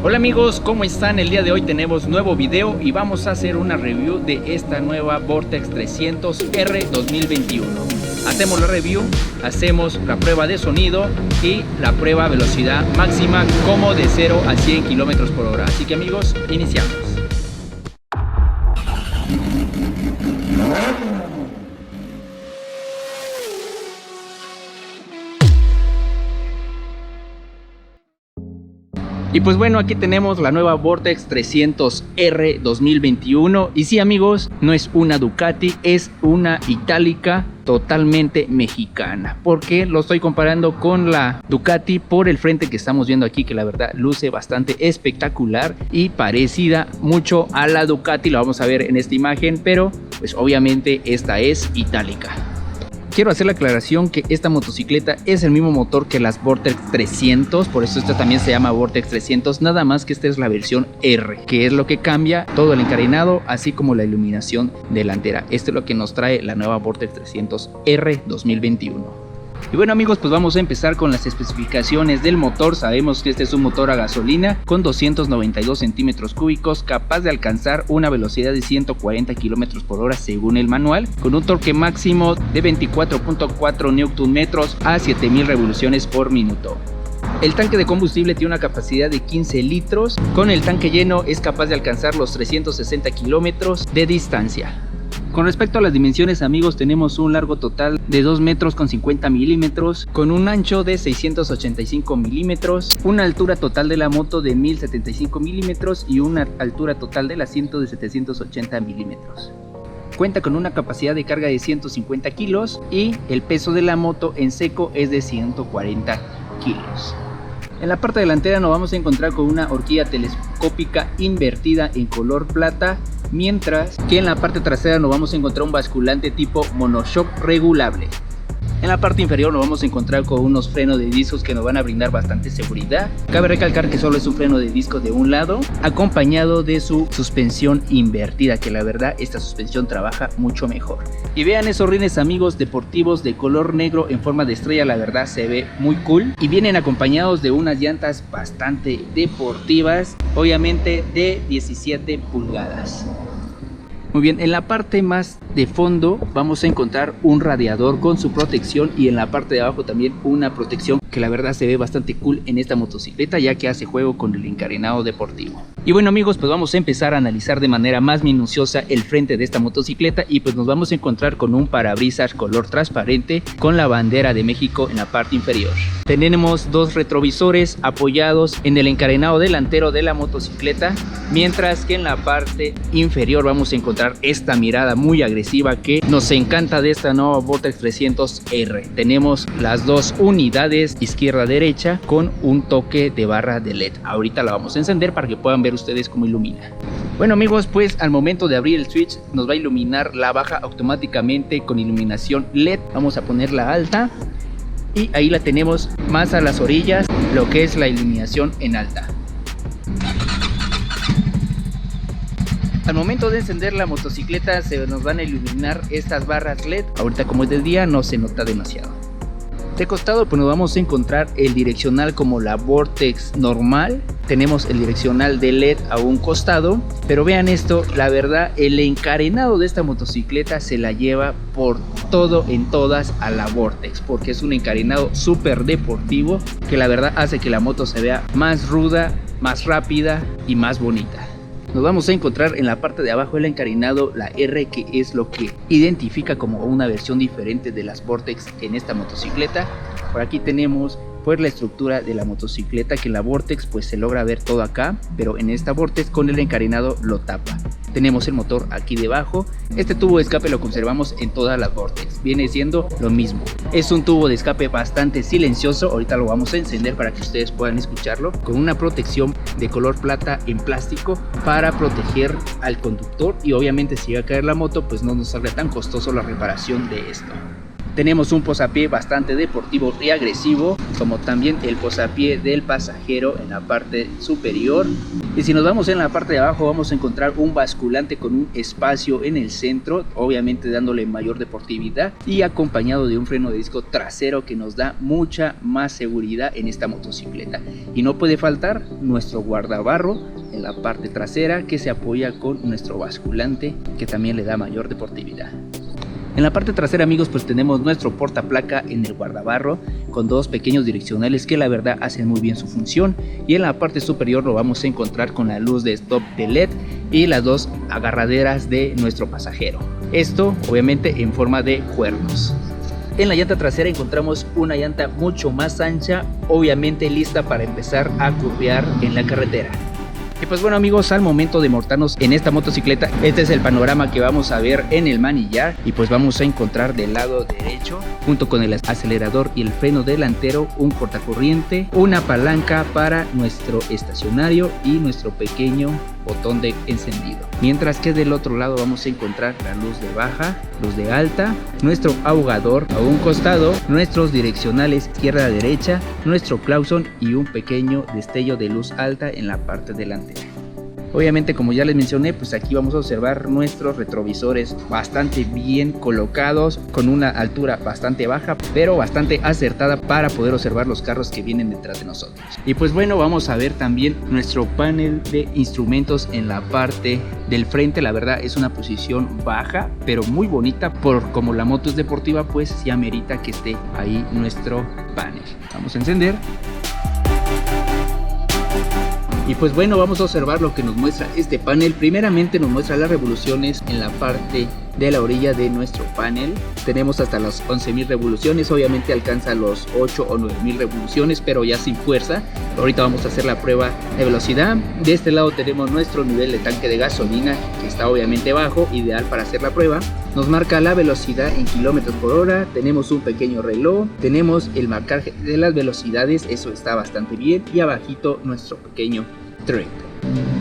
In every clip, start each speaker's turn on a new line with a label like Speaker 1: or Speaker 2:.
Speaker 1: Hola amigos, ¿cómo están? El día de hoy tenemos nuevo video y vamos a hacer una review de esta nueva Vortex 300R 2021. Hacemos la review, hacemos la prueba de sonido y la prueba velocidad máxima como de 0 a 100 km por hora. Así que amigos, iniciamos. Y pues bueno, aquí tenemos la nueva Vortex 300R 2021. Y sí amigos, no es una Ducati, es una Itálica totalmente mexicana. Porque lo estoy comparando con la Ducati por el frente que estamos viendo aquí, que la verdad luce bastante espectacular y parecida mucho a la Ducati. Lo vamos a ver en esta imagen, pero pues obviamente esta es Itálica. Quiero hacer la aclaración que esta motocicleta es el mismo motor que las Vortex 300, por eso esta también se llama Vortex 300, nada más que esta es la versión R, que es lo que cambia todo el encarenado, así como la iluminación delantera. Esto es lo que nos trae la nueva Vortex 300R 2021. Y bueno amigos, pues vamos a empezar con las especificaciones del motor. Sabemos que este es un motor a gasolina con 292 centímetros cúbicos, capaz de alcanzar una velocidad de 140 km por hora según el manual, con un torque máximo de 24.4 Nm a 7000 revoluciones por minuto. El tanque de combustible tiene una capacidad de 15 litros, con el tanque lleno es capaz de alcanzar los 360 kilómetros de distancia. Con respecto a las dimensiones amigos, tenemos un largo total de 2 metros con 50 milímetros, con un ancho de 685 milímetros, una altura total de la moto de 1075 milímetros y una altura total del asiento de 780 milímetros. Cuenta con una capacidad de carga de 150 kilos y el peso de la moto en seco es de 140 kilos. En la parte delantera nos vamos a encontrar con una horquilla telescópica invertida en color plata, mientras que en la parte trasera nos vamos a encontrar un basculante tipo monoshock regulable. En la parte inferior nos vamos a encontrar con unos frenos de discos que nos van a brindar bastante seguridad. Cabe recalcar que solo es un freno de disco de un lado, acompañado de su suspensión invertida, que la verdad esta suspensión trabaja mucho mejor. Y vean esos rines amigos deportivos de color negro en forma de estrella, la verdad se ve muy cool. Y vienen acompañados de unas llantas bastante deportivas, obviamente de 17 pulgadas. Muy bien, en la parte más de fondo vamos a encontrar un radiador con su protección y en la parte de abajo también una protección que la verdad se ve bastante cool en esta motocicleta, ya que hace juego con el encarenado deportivo. Y bueno amigos, pues vamos a empezar a analizar de manera más minuciosa el frente de esta motocicleta y pues nos vamos a encontrar con un parabrisas color transparente con la bandera de México en la parte inferior. Tenemos dos retrovisores apoyados en el encarenado delantero de la motocicleta, mientras que en la parte inferior vamos a encontrar esta mirada muy agresiva que nos encanta de esta nueva Vortex 300R. Tenemos las dos unidades izquierda-derecha con un toque de barra de LED. Ahorita la vamos a encender para que puedan ver ustedes cómo ilumina. Bueno amigos, pues al momento de abrir el switch nos va a iluminar la baja automáticamente con iluminación LED. Vamos a ponerla alta y ahí la tenemos más a las orillas, lo que es la iluminación en alta. Al momento de encender la motocicleta se nos van a iluminar estas barras LED. Ahorita como es de día no se nota demasiado. De costado pues nos vamos a encontrar el direccional como la Vortex normal. Tenemos el direccional de LED a un costado. Pero vean esto, la verdad el encarenado de esta motocicleta se la lleva por todo en todas a la Vortex, porque es un encarenado súper deportivo que la verdad hace que la moto se vea más ruda, más rápida y más bonita. Nos vamos a encontrar en la parte de abajo el encarenado, la R, que es lo que identifica como una versión diferente de las Vortex en esta motocicleta. Por aquí tenemos pues la estructura de la motocicleta, que en la Vortex pues se logra ver todo acá, pero en esta Vortex con el encarenado lo tapa. Tenemos el motor aquí debajo. Este tubo de escape lo conservamos en todas las Vortex, viene siendo lo mismo. Es un tubo de escape bastante silencioso, ahorita lo vamos a encender para que ustedes puedan escucharlo, con una protección de color plata en plástico para proteger al conductor y obviamente si llega a caer la moto pues no nos salga tan costoso la reparación de esto. Tenemos un posapié bastante deportivo y agresivo, como también el posapié del pasajero en la parte superior. Y si nos vamos en la parte de abajo, vamos a encontrar un basculante con un espacio en el centro, obviamente dándole mayor deportividad y acompañado de un freno de disco trasero que nos da mucha más seguridad en esta motocicleta. Y no puede faltar nuestro guardabarro en la parte trasera, que se apoya con nuestro basculante, que también le da mayor deportividad. En la parte trasera, amigos, pues tenemos nuestro portaplaca en el guardabarro con dos pequeños direccionales que la verdad hacen muy bien su función, y en la parte superior lo vamos a encontrar con la luz de stop de LED y las dos agarraderas de nuestro pasajero, esto obviamente en forma de cuernos. En la llanta trasera encontramos una llanta mucho más ancha, obviamente lista para empezar a curvear en la carretera. Y pues bueno, amigos, al momento de montarnos en esta motocicleta, este es el panorama que vamos a ver en el manillar. Y pues vamos a encontrar del lado derecho, junto con el acelerador y el freno delantero, un cortacorriente, una palanca para nuestro estacionario y nuestro pequeño botón de encendido. Mientras que del otro lado vamos a encontrar la luz de baja, luz de alta, nuestro ahogador a un costado, nuestros direccionales izquierda a derecha, nuestro claxon y un pequeño destello de luz alta en la parte delantera. Obviamente, como ya les mencioné, pues aquí vamos a observar nuestros retrovisores bastante bien colocados, con una altura bastante baja, pero bastante acertada para poder observar los carros que vienen detrás de nosotros. Y pues bueno, vamos a ver también nuestro panel de instrumentos en la parte del frente. La verdad es una posición baja, pero muy bonita, por como la moto es deportiva, pues sí amerita que esté ahí nuestro panel. Vamos a encender. Y pues bueno, vamos a observar lo que nos muestra este panel. Primeramente nos muestra las revoluciones en la parte de la orilla de nuestro panel. Tenemos hasta las 11.000 revoluciones, obviamente alcanza los 8 o 9.000 revoluciones, pero ya sin fuerza. Ahorita vamos a hacer la prueba de velocidad. De este lado tenemos nuestro nivel de tanque de gasolina, que está obviamente bajo, ideal para hacer la prueba. Nos marca la velocidad en kilómetros por hora, tenemos un pequeño reloj, tenemos el marcaje de las velocidades, eso está bastante bien, y abajito nuestro pequeño trip.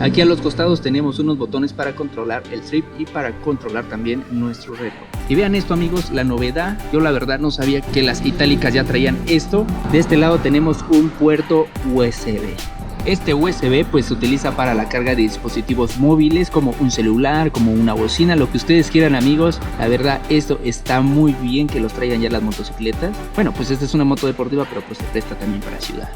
Speaker 1: Aquí a los costados tenemos unos botones para controlar el trip y para controlar también nuestro reloj. Y vean esto, amigos, la novedad, yo la verdad no sabía que las itálicas ya traían esto. De este lado tenemos un puerto USB. Este USB pues se utiliza para la carga de dispositivos móviles, como un celular, como una bocina, lo que ustedes quieran, amigos. La verdad, esto está muy bien que los traigan ya las motocicletas. Bueno, pues esta es una moto deportiva, pero pues se presta también para ciudad.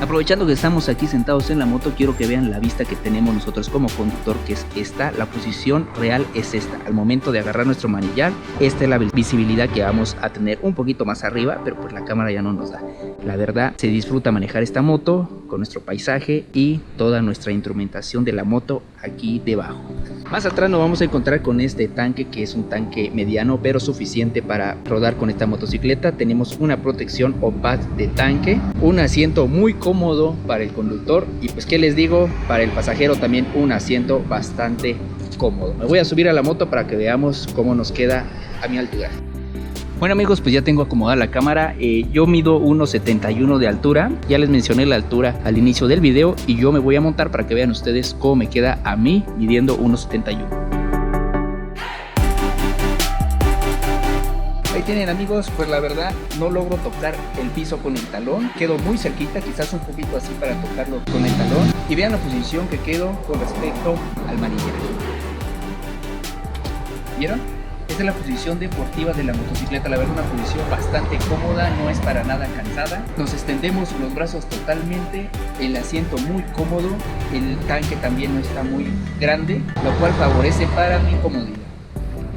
Speaker 1: Aprovechando que estamos aquí sentados en la moto, quiero que vean la vista que tenemos nosotros como conductor, que es esta. La posición real es esta. Al momento de agarrar nuestro manillar, esta es la visibilidad que vamos a tener un poquito más arriba, pero pues la cámara ya no nos da. La verdad, se disfruta manejar esta moto con nuestro paisaje y toda nuestra instrumentación de la moto aquí debajo. Más atrás nos vamos a encontrar con este tanque, que es un tanque mediano pero suficiente para rodar con esta motocicleta. Tenemos una protección o pad de tanque, un asiento muy cómodo para el conductor y pues qué les digo, para el pasajero también un asiento bastante cómodo. Me voy a subir a la moto para que veamos cómo nos queda a mi altura. Bueno, amigos, pues ya tengo acomodada la cámara. Yo mido 1.71 de altura, ya les mencioné la altura al inicio del video, y yo me voy a montar para que vean ustedes cómo me queda a mí midiendo 1.71. Ahí tienen, amigos, pues la verdad no logro tocar el piso con el talón, quedo muy cerquita, quizás un poquito así para tocarlo con el talón, y vean la posición que quedo con respecto al manillar. ¿Vieron? Esta es la posición deportiva de la motocicleta, la verdad una posición bastante cómoda, no es para nada cansada. Nos extendemos los brazos totalmente, el asiento muy cómodo, el tanque también no está muy grande, lo cual favorece para mi comodidad.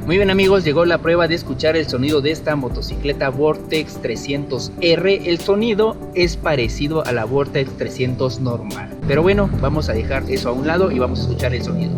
Speaker 1: Muy bien, amigos, llegó la prueba de escuchar el sonido de esta motocicleta Vortex 300R. El sonido es parecido a la Vortex 300 normal, pero bueno, vamos a dejar eso a un lado y vamos a escuchar el sonido.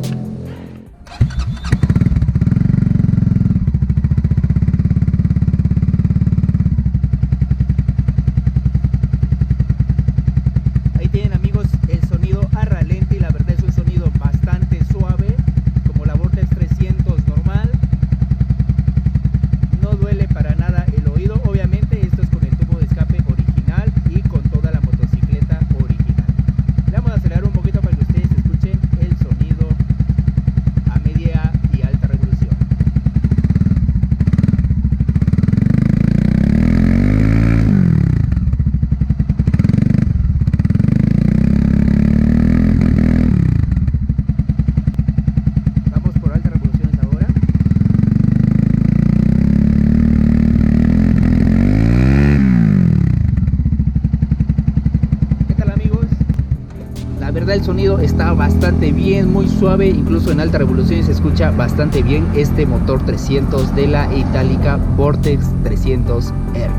Speaker 1: sonido está bastante bien, muy suave, incluso en altas revoluciones se escucha bastante bien este motor 300 de la Itálica Vortex 300R.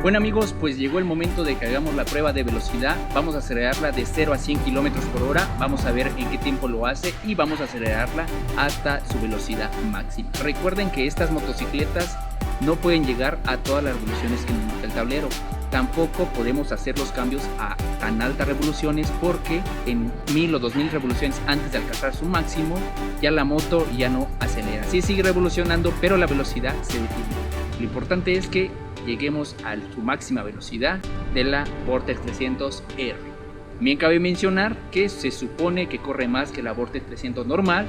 Speaker 1: Bueno amigos, pues llegó el momento de que hagamos la prueba de velocidad. Vamos a acelerarla de 0 a 100 km por hora. Vamos a ver en qué tiempo lo hace y vamos a acelerarla hasta su velocidad máxima. Recuerden que estas motocicletas no pueden llegar a todas las revoluciones que nos marca el tablero. Tampoco podemos hacer los cambios a tan altas revoluciones porque en 1000 o 2000 revoluciones antes de alcanzar su máximo ya la moto ya no acelera. Sí sigue revolucionando, pero la velocidad se detiene. Lo importante es que lleguemos a su máxima velocidad de la Vortex 300R. Bien cabe mencionar que se supone que corre más que la Vortex 300 normal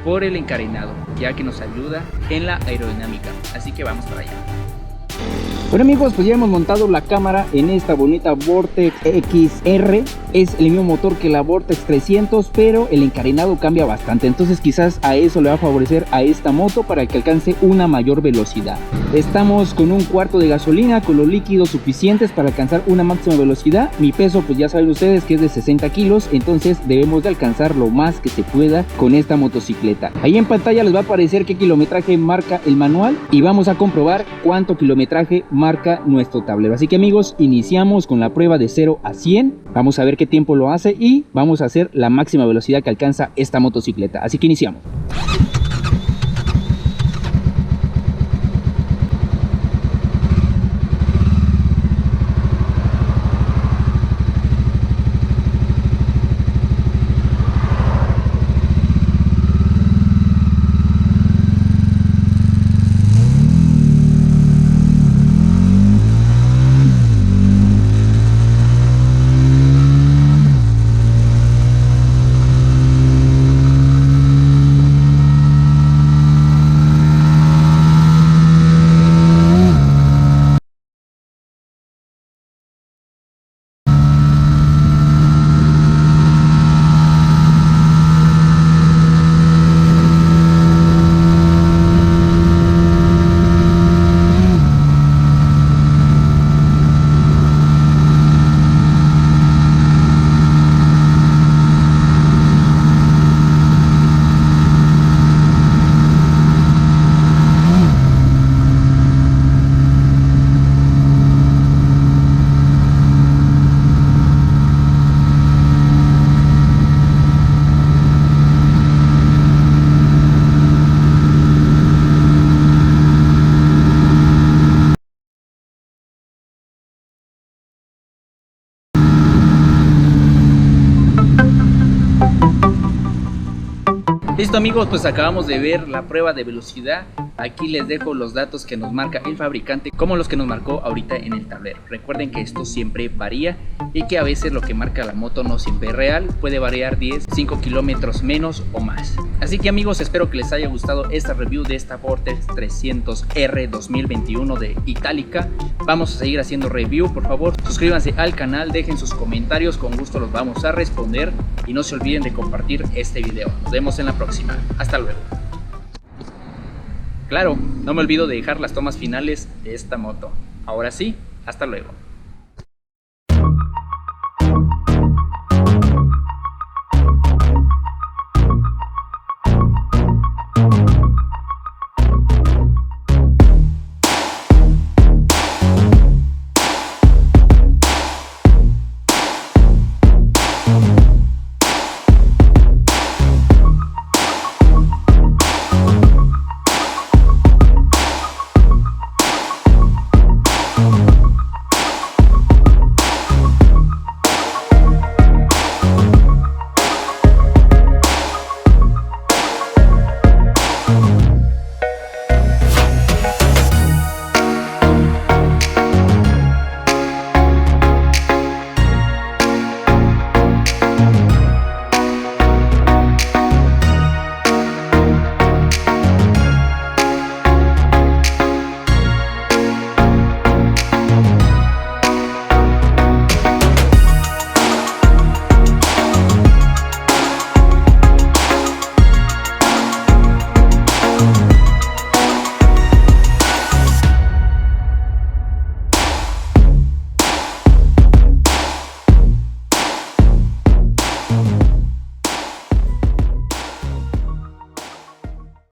Speaker 1: por el encarenado, ya que nos ayuda en la aerodinámica. Así que vamos para allá. Bueno amigos, pues ya hemos montado la cámara en esta bonita Vortex XR. Es el mismo motor que la Vortex 300, pero el encarenado cambia bastante. Entonces quizás a eso le va a favorecer a esta moto para que alcance una mayor velocidad. Estamos con un cuarto de gasolina, con los líquidos suficientes para alcanzar una máxima velocidad. Mi peso pues ya saben ustedes que es de 60 kilos, entonces debemos de alcanzar lo más que se pueda con esta motocicleta. Ahí en pantalla les va a aparecer qué kilometraje marca el manual y vamos a comprobar cuánto kilometraje marca nuestro tablero. Así que amigos, iniciamos con la prueba de 0 a 100. Vamos a ver qué tiempo lo hace y vamos a hacer la máxima velocidad que alcanza esta motocicleta. Así que iniciamos. Listo amigos, pues acabamos de ver la prueba de velocidad. Aquí les dejo los datos que nos marca el fabricante como los que nos marcó ahorita en el tablero. Recuerden que esto siempre varía y que a veces lo que marca la moto no siempre es real. Puede variar 10, 5 kilómetros menos o más. Así que amigos, espero que les haya gustado esta review de esta Vortex 300R 2021 de Itálica. Vamos a seguir haciendo review. Por favor, suscríbanse al canal, dejen sus comentarios, con gusto los vamos a responder. Y no se olviden de compartir este video. Nos vemos en la próxima. Hasta luego. Claro, no me olvido de dejar las tomas finales de esta moto. Ahora sí, hasta luego.